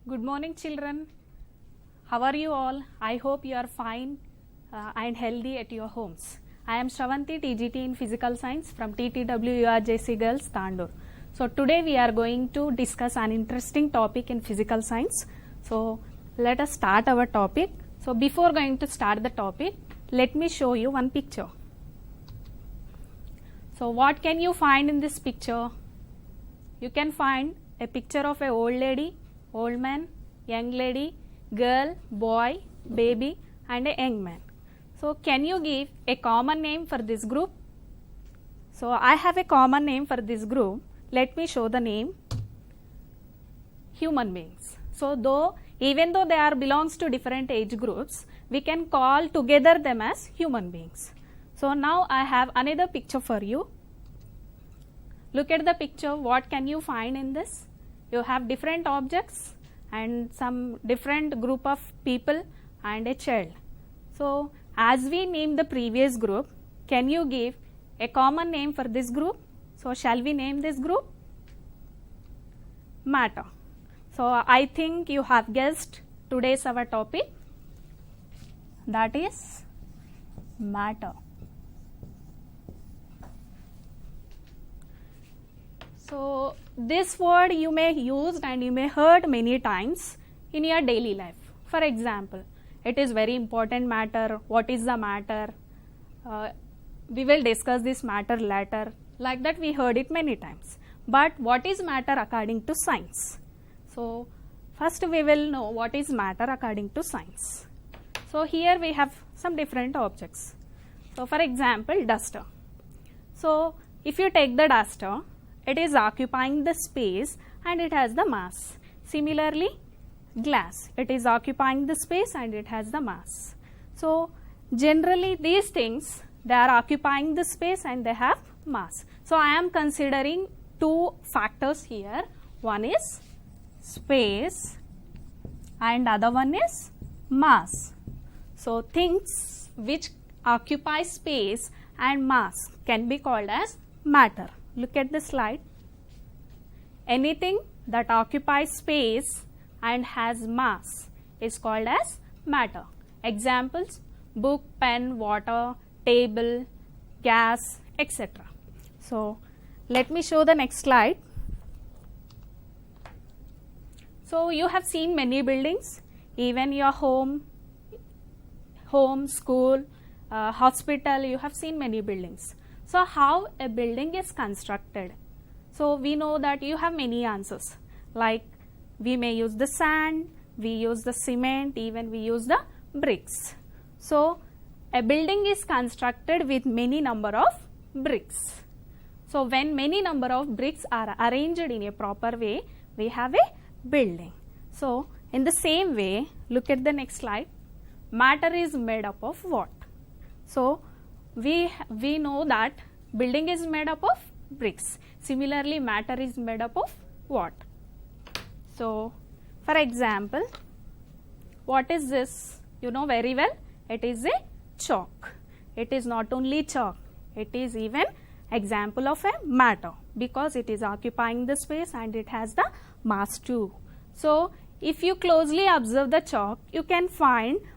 Good morning, children. How are you all? I hope you are fine and healthy at your homes. I am Shravanti, TGT in Physical Science from TTW URJC Girls, Tandur. So today we are going to discuss an interesting topic in physical science. So let us start our topic. So before going to start the topic, let me show you one picture. So what can you find in this picture? You can find a picture of an old lady, old man, young lady, girl, boy, baby and a young man. So can you give a common name for this group? So I have a common name for this group. Let me show the name. Human beings. So even though they are belongs to different age groups, we can call together them as human beings. So now I have another picture for you. Look at the picture. What can you find in this? You have different objects and some different group of people and a child. So as we name the previous group, can you give a common name for this group? So shall we name this group? Matter. So I think you have guessed today's our topic, that is matter. So this word you may use and you may heard many times in your daily life. For example, it is very important matter. What is the matter? We will discuss this matter later. Like that we heard it many times. But what is matter according to science? So first we will know what is matter according to science. So here we have some different objects. So for example, duster. So if you take the duster, it is occupying the space and it has the mass. Similarly, glass, it is occupying the space and it has the mass. So generally these things, they are occupying the space and they have mass. So I am considering two factors here. One is space and other one is mass. So things which occupy space and mass can be called as matter. Look at the slide. Anything that occupies space and has mass is called as matter. Examples: book, pen, water, table, gas, etc. So let me show the next slide. So you have seen many buildings, even your home, school, hospital, you have seen many buildings. So how a building is constructed? So we know that you have many answers, like we may use the sand, we use the cement, even we use the bricks. So a building is constructed with many number of bricks. So when many number of bricks are arranged in a proper way, we have a building. So in the same way, look at the next slide. Matter is made up of what? So we know that building is made up of bricks. Similarly, matter is made up of what? So for example, what is this? You know very well, it is a chalk. It is not only chalk, it is even example of a matter because it is occupying the space and it has the mass too. So if you closely observe the chalk, you can find very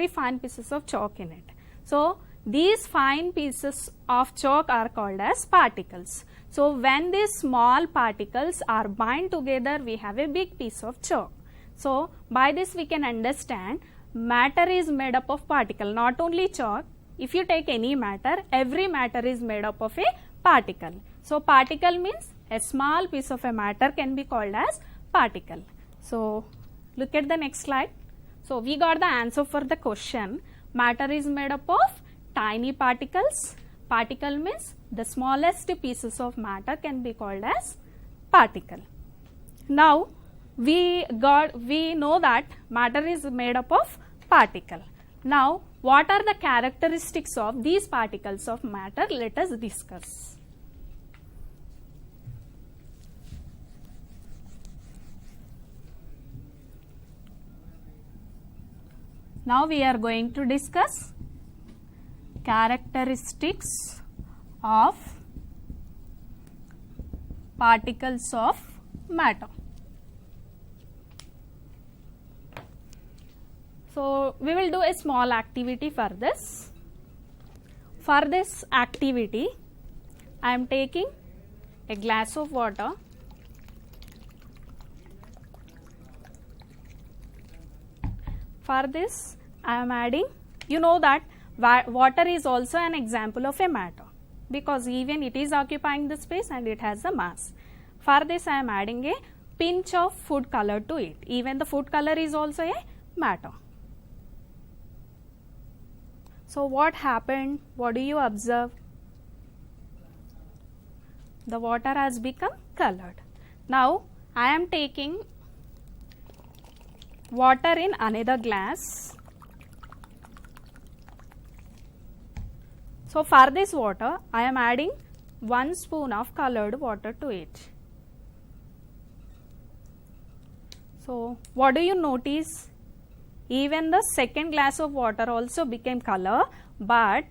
fine pieces of chalk in it. So these fine pieces of chalk are called as particles. So when these small particles are bound together, we have a big piece of chalk. So by this we can understand matter is made up of particle, not only chalk. If you take any matter, every matter is made up of a particle. So particle means a small piece of a matter can be called as particle. So look at the next slide. So we got the answer for the question. Matter is made up of tiny particles. Particle means the smallest pieces of matter can be called as particle. Now we know that matter is made up of particle. Now what are the characteristics of these particles of matter? Let us discuss. Now we are going to discuss characteristics of particles of matter. So we will do a small activity for this. For this activity, I am taking a glass of water. For this, I am adding, you know that water is also an example of a matter because even it is occupying the space and it has the mass. For this, I am adding a pinch of food color to it. Even the food color is also a matter. So what happened? What do you observe? The water has become colored. Now I am taking water in another glass. So for this water, I am adding 1 spoon of colored water to it. So what do you notice? Even the second glass of water also became color, but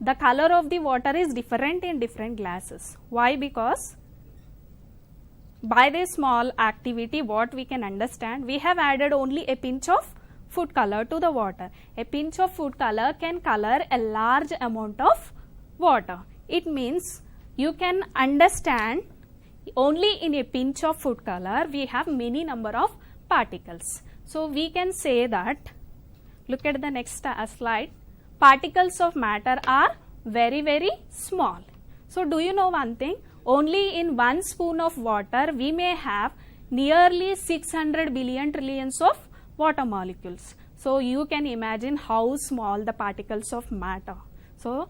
the color of the water is different in different glasses. Why? Because by this small activity, what we can understand, we have added only a pinch of food color to the water. A pinch of food color can color a large amount of water. It means you can understand only in a pinch of food color we have many number of particles. So we can say that, look at the next slide, particles of matter are very, very small. So do you know one thing? Only in 1 spoon of water we may have nearly 600 billion trillions of water molecules. So you can imagine how small the particles of matter. So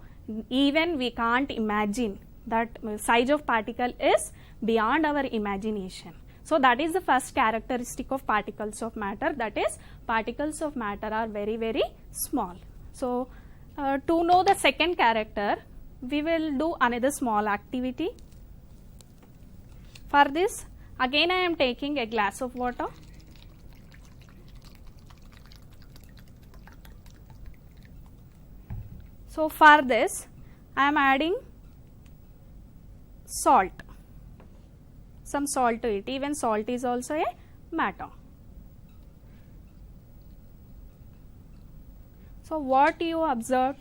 even we can't imagine that size of particle is beyond our imagination. So that is the first characteristic of particles of matter, that is particles of matter are very, very small. So to know the second character, we will do another small activity. For this, again I am taking a glass of water. So for this, I am adding salt, some salt to it. Even salt is also a matter. So what you observe?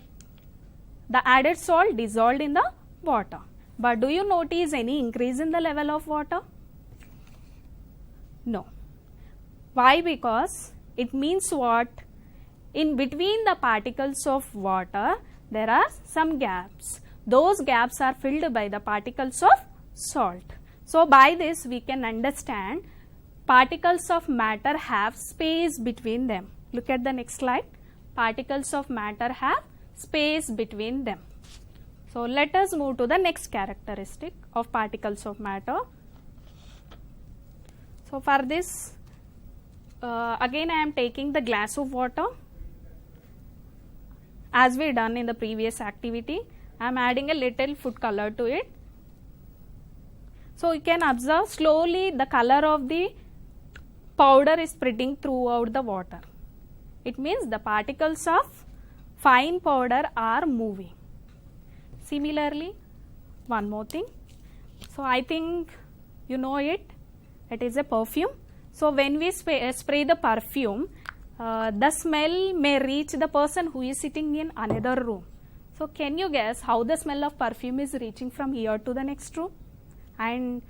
The added salt dissolved in the water. But do you notice any increase in the level of water? No. Why? Because it means what? In between the particles of water, there are some gaps. Those gaps are filled by the particles of salt. So by this we can understand particles of matter have space between them. Look at the next slide. Particles of matter have space between them. So let us move to the next characteristic of particles of matter. So for this, again I am taking the glass of water. As we done in the previous activity, I am adding a little food color to it. So you can observe slowly the color of the powder is spreading throughout the water. It means the particles of fine powder are moving. Similarly, one more thing. So I think you know it. It is a perfume. So when we spray the perfume, the smell may reach the person who is sitting in another room. So can you guess how the smell of perfume is reaching from here to the next room? And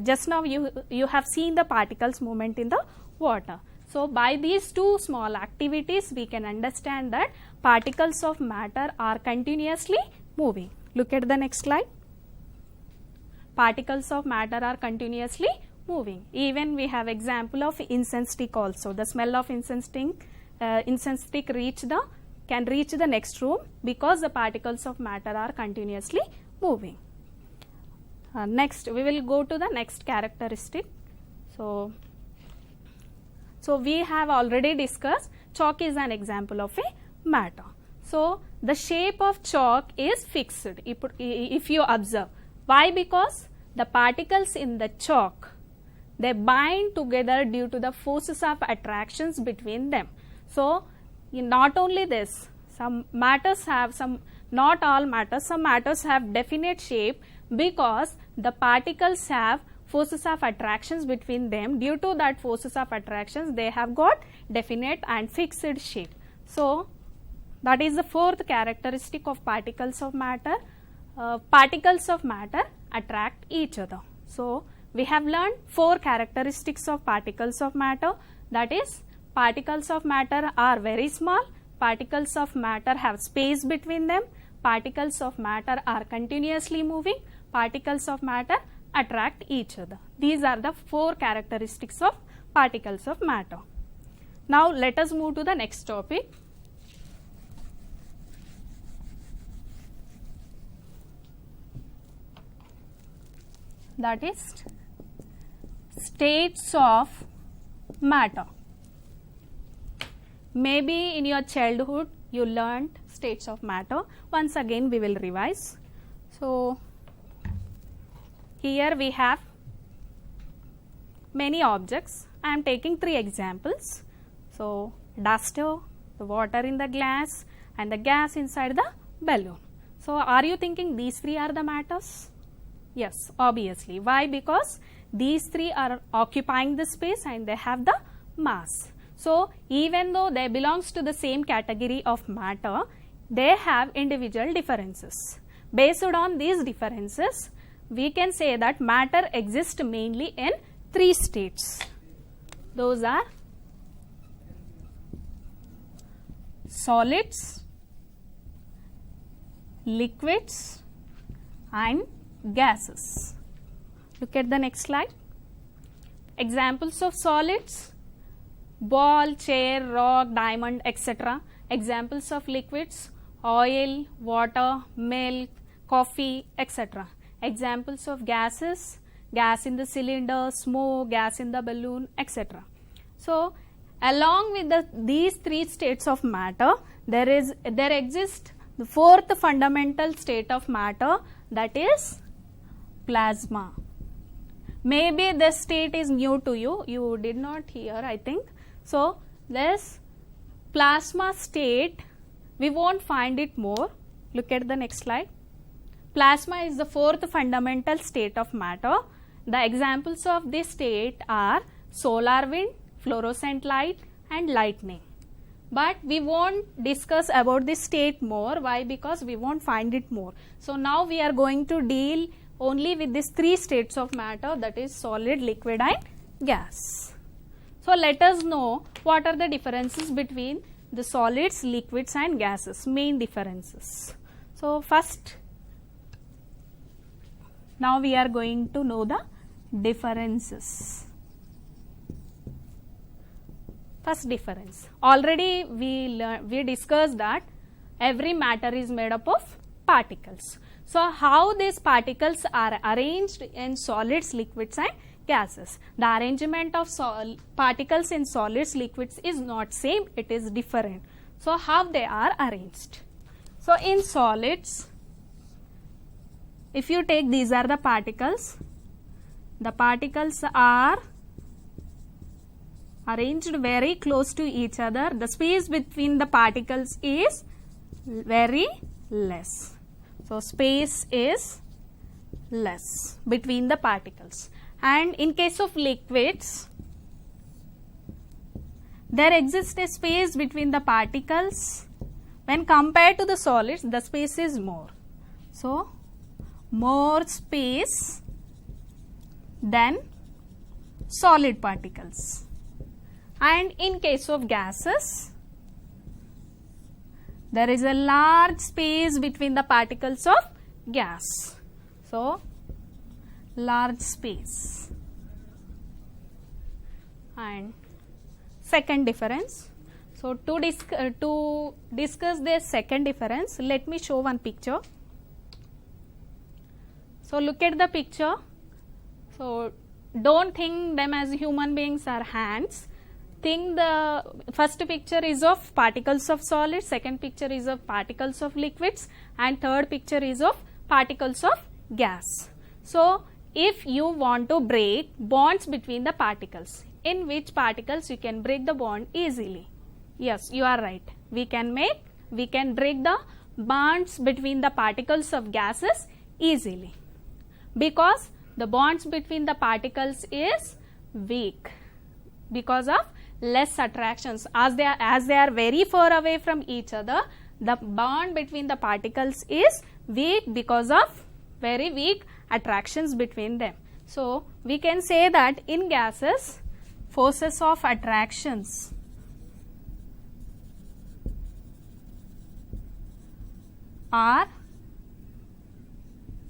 just now you have seen the particles movement in the water. So by these two small activities we can understand that particles of matter are continuously moving. Look at the next slide. Particles of matter are continuously moving. Even we have example of incense stick also. The smell of incense stick can reach the next room because the particles of matter are continuously moving. Next, we will go to the next characteristic. So we have already discussed chalk is an example of a matter. So the shape of chalk is fixed if you observe. Why? Because the particles in the chalk, they bind together due to the forces of attractions between them. So not only this, some matters have not all matters, some matters have definite shape because the particles have forces of attractions between them. Due to that forces of attractions, they have got definite and fixed shape. So that is the fourth characteristic of particles of matter. Particles of matter attract each other. So we have learned four characteristics of particles of matter, that is, particles of matter are very small, particles of matter have space between them, particles of matter are continuously moving, particles of matter attract each other. These are the four characteristics of particles of matter. Now let us move to the next topic. That is states of matter. Maybe in your childhood you learned states of matter. Once again we will revise. So here we have many objects. I am taking three examples. So duster, the water in the glass, and the gas inside the balloon. So are you thinking these three are the matters? Yes, obviously. Why? Because these three are occupying the space and they have the mass. So even though they belongs to the same category of matter, they have individual differences. Based on these differences, we can say that matter exists mainly in three states. Those are solids, liquids, and gases. Look at the next slide. Examples of solids: ball, chair, rock, diamond, etc. Examples of liquids: oil, water, milk, coffee, etc. Examples of gases: gas in the cylinder, smoke, gas in the balloon, etc. So along with these three states of matter, there exists the fourth fundamental state of matter, that is plasma. Maybe this state is new to you, you did not hear, I think. So this plasma state, we won't find it more. Look at the next slide. Plasma is the fourth fundamental state of matter. The examples of this state are solar wind, fluorescent light, and lightning. But we won't discuss about this state more. Why? Because we won't find it more. So now we are going to deal only with these three states of matter, that is solid, liquid, and gas. So let us know what are the differences between the solids, liquids, and gases, main differences. So first, now we are going to know the differences. First difference, already we discussed that every matter is made up of particles. So how these particles are arranged in solids, liquids, and gases? The arrangement of particles in solids, liquids is not same, it is different. So how they are arranged? So in solids, if you take, these are the particles are arranged very close to each other. The space between the particles is very less. So space is less between the particles. And in case of liquids, there exists a space between the particles. When compared to the solids, the space is more. So more space than solid particles. And in case of gases, there is a large space between the particles of gas. So large space. And second difference. So to discuss the second difference, let me show one picture. So look at the picture. So don't think them as human beings or hands. Think the first picture is of particles of solids, second picture is of particles of liquids, and third picture is of particles of gas. So if you want to break bonds between the particles, in which particles you can break the bond easily? Yes, you are right. We can break the bonds between the particles of gases easily, because the bonds between the particles is weak because of less attractions. As they are very far away from each other, the bond between the particles is weak because of very weak attractions between them. So we can say that in gases, forces of attractions are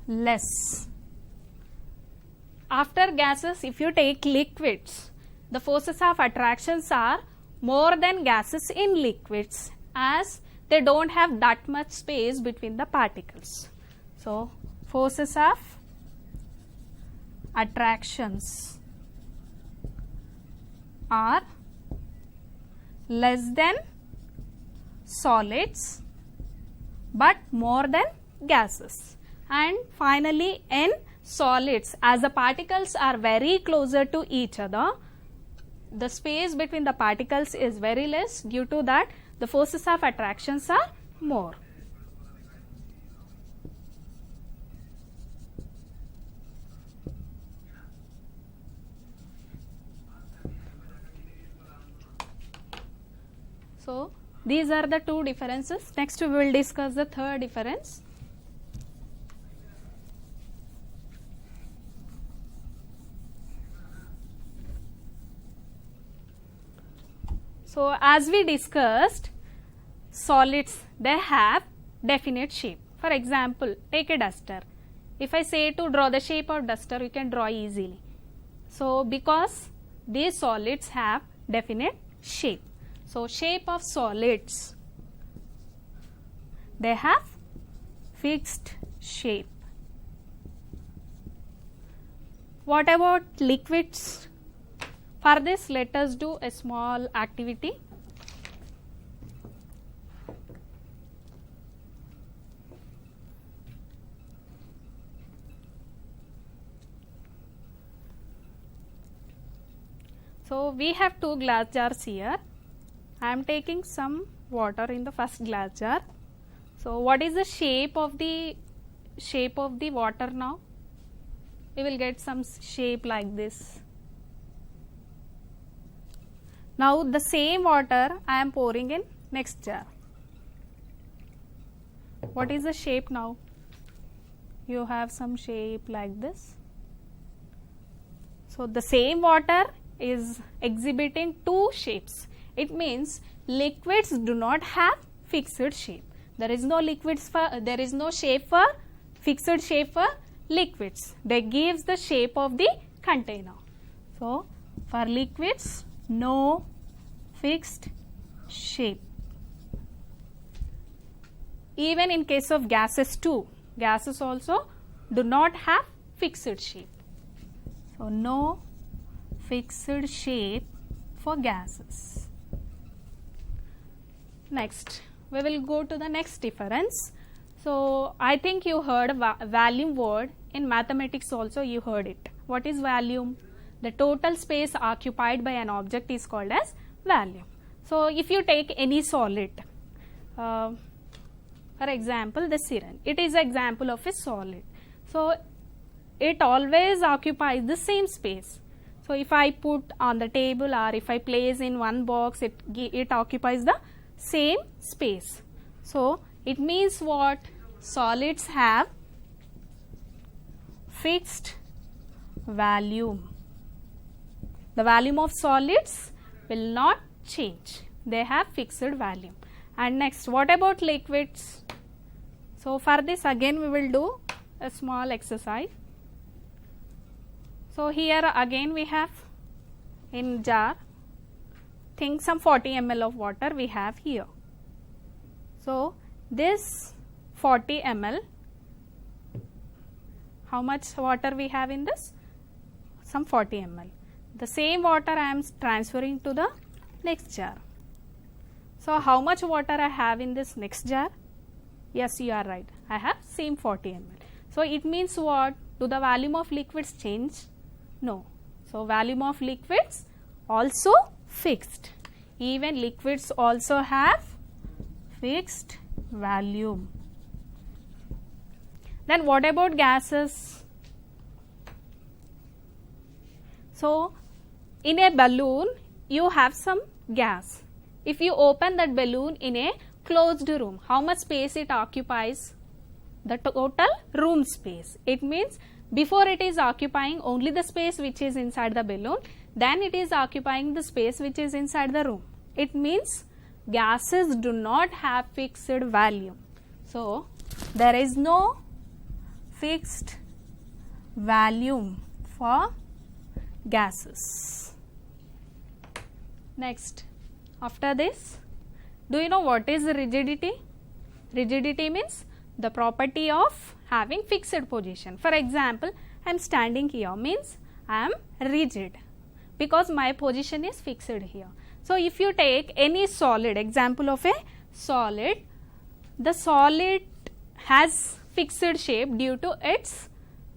less. After gases, if you take liquids, the forces of attractions are more than gases in liquids, as they don't have that much space between the particles. So forces of attractions are less than solids but more than gases. And finally, in solids, as the particles are very closer to each other, the space between the particles is very less. Due to that, the forces of attractions are more. So these are the two differences. Next we will discuss the third difference. So as we discussed, solids, they have definite shape. For example, take a duster. If I say to draw the shape of duster, you can draw easily. So because these solids have definite shape. So shape of solids, they have fixed shape. What about liquids? For this, let us do a small activity. So we have two glass jars here. I am taking some water in the first glass jar. So what is the shape of the water now? We will get some shape like this. Now the same water I am pouring in next jar. What is the shape now? You have some shape like this. So the same water is exhibiting two shapes. It means liquids do not have fixed shape. There is no shape for fixed shape for liquids. They gives the shape of the container. So for liquids, no fixed shape. Even in case of gases too, gases also do not have fixed shape. So no fixed shape for gases. Next, we will go to the next difference. So I think you heard volume word. In mathematics also you heard it. What is volume? The total space occupied by an object is called as volume. So if you take any solid, for example the syringe, it is an example of a solid. So it always occupies the same space. So if I put on the table or if I place in one box, it occupies the same space. So it means what? Solids have fixed volume. The volume of solids will not change. They have fixed volume. And next, what about liquids? So for this again we will do a small exercise. So here again we have in jar, think some 40 ml of water we have here. So this 40 ml, how much water we have in this? Some 40 ml. The same water I am transferring to the next jar. So how much water I have in this next jar? Yes, you are right. I have same 40 ml. So it means what? Do the volume of liquids change? No. So volume of liquids also fixed. Even liquids also have fixed volume. Then what about gases? So in a balloon you have some gas. If you open that balloon in a closed room, how much space it occupies? The total room space. It means before it is occupying only the space which is inside the balloon, then it is occupying the space which is inside the room. It means gases do not have fixed volume. So there is no fixed volume for gases. Next, after this, do you know what is rigidity? Rigidity means the property of having fixed position. For example, I am standing here, means I am rigid because my position is fixed here. So if you take any solid, example of a solid, the solid has fixed shape due to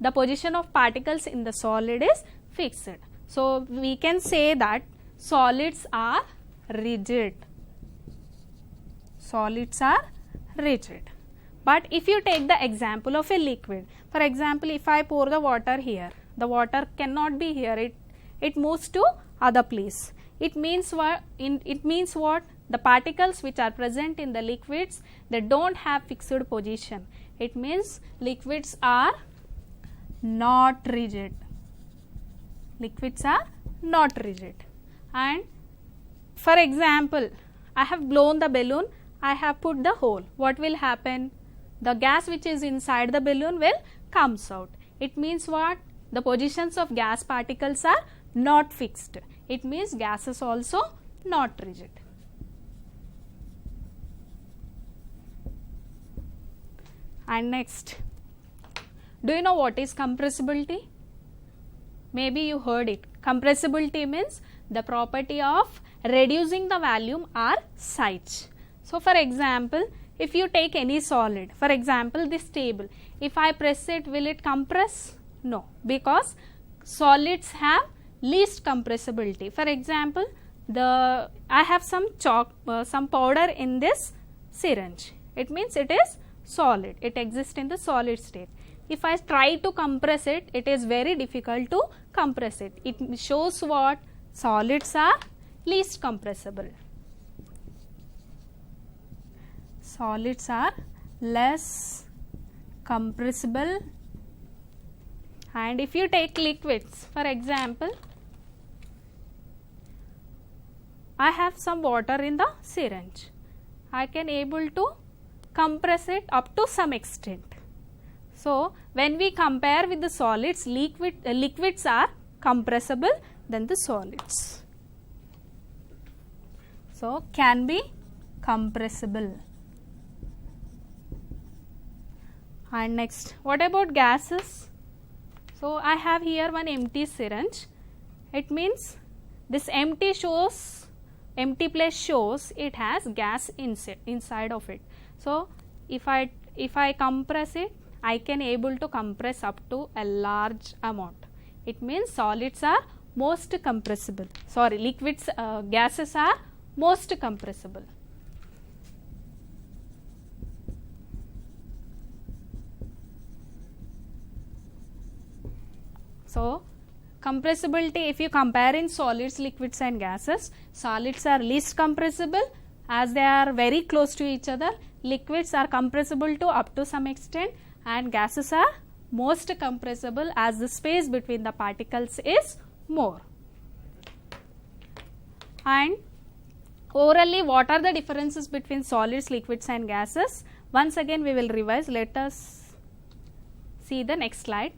the position of particles in the solid is fixed. So we can say that solids are rigid. Solids are rigid. But if you take the example of a liquid, for example, if I pour the water here, the water cannot be here, it moves to other place. It means what? The particles which are present in the liquids, they don't have fixed position. It means liquids are not rigid. Liquids are not rigid. And for example, I have blown the balloon, I have put the hole. What will happen? The gas which is inside the balloon will comes out. It means what? The positions of gas particles are not fixed. It means gas is also not rigid. And next, do you know what is compressibility? Maybe you heard it. Compressibility means the property of reducing the volume or size. So for example, if you take any solid, for example this table, if I press it, will it compress? No, because solids have least compressibility. For example, I have some chalk, some powder in this syringe. It means it is solid. It exists in the solid state. If I try to compress it, it is very difficult to compress it. It shows what? Solids are least compressible. Solids are less compressible. And if you take liquids, for example, I have some water in the syringe. I can able to compress it up to some extent. So when we compare with the solids, liquids are compressible than the solids. So can be compressible. And next, what about gases? So I have here one empty syringe. It means this empty place shows it has gas inside of it. So if I compress it, I can able to compress up to a large amount. It means solids are most compressible. Sorry, liquids, gases are most compressible. So compressibility, if you compare in solids, liquids and gases, solids are least compressible as they are very close to each other. Liquids are compressible to up to some extent and gases are most compressible as the space between the particles is more. And orally, what are the differences between solids, liquids and gases? Once again we will revise. Let us see the next slide.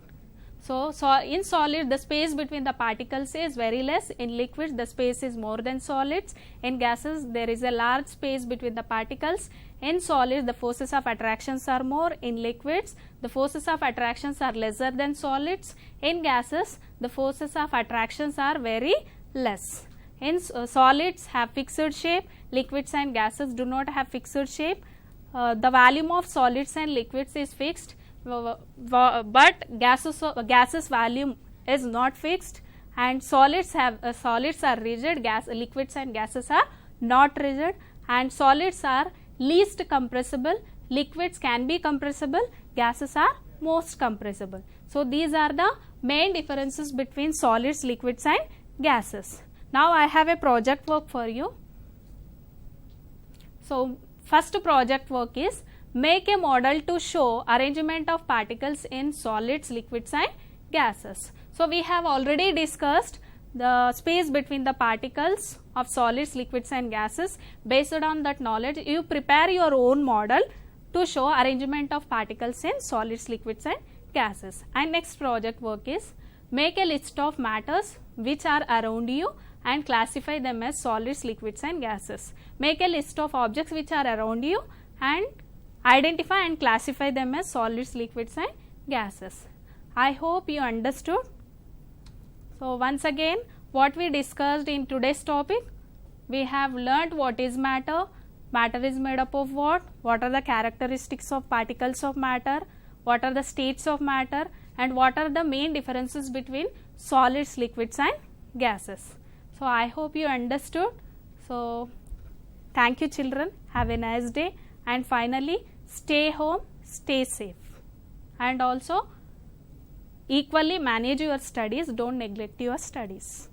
So in solid, the space between the particles is very less. In liquids, the space is more than solids. In gases, there is a large space between the particles. In solids, the forces of attractions are more. In liquids, the forces of attractions are lesser than solids. In gases, the forces of attractions are very less. In solids have fixed shape, liquids and gases do not have fixed shape. The volume of solids and liquids is fixed, but gases volume is not fixed, and solids are rigid, liquids and gases are not rigid, and solids are least compressible, liquids can be compressible, gases are most compressible. So these are the main differences between solids, liquids and gases. Now I have a project work for you. So first project work is make a model to show arrangement of particles in solids, liquids and gases. So we have already discussed the space between the particles of solids, liquids and gases. Based on that knowledge, you prepare your own model to show arrangement of particles in solids, liquids and gases. And next project work is make a list of matters which are around you and classify them as solids, liquids and gases. Make a list of objects which are around you and identify and classify them as solids, liquids and gases. I hope you understood. So once again, what we discussed in today's topic, we have learnt what is matter, matter is made up of what are the characteristics of particles of matter, what are the states of matter and what are the main differences between solids, liquids and gases. So I hope you understood. So thank you children, have a nice day, and finally stay home, stay safe, and also equally manage your studies, don't neglect your studies.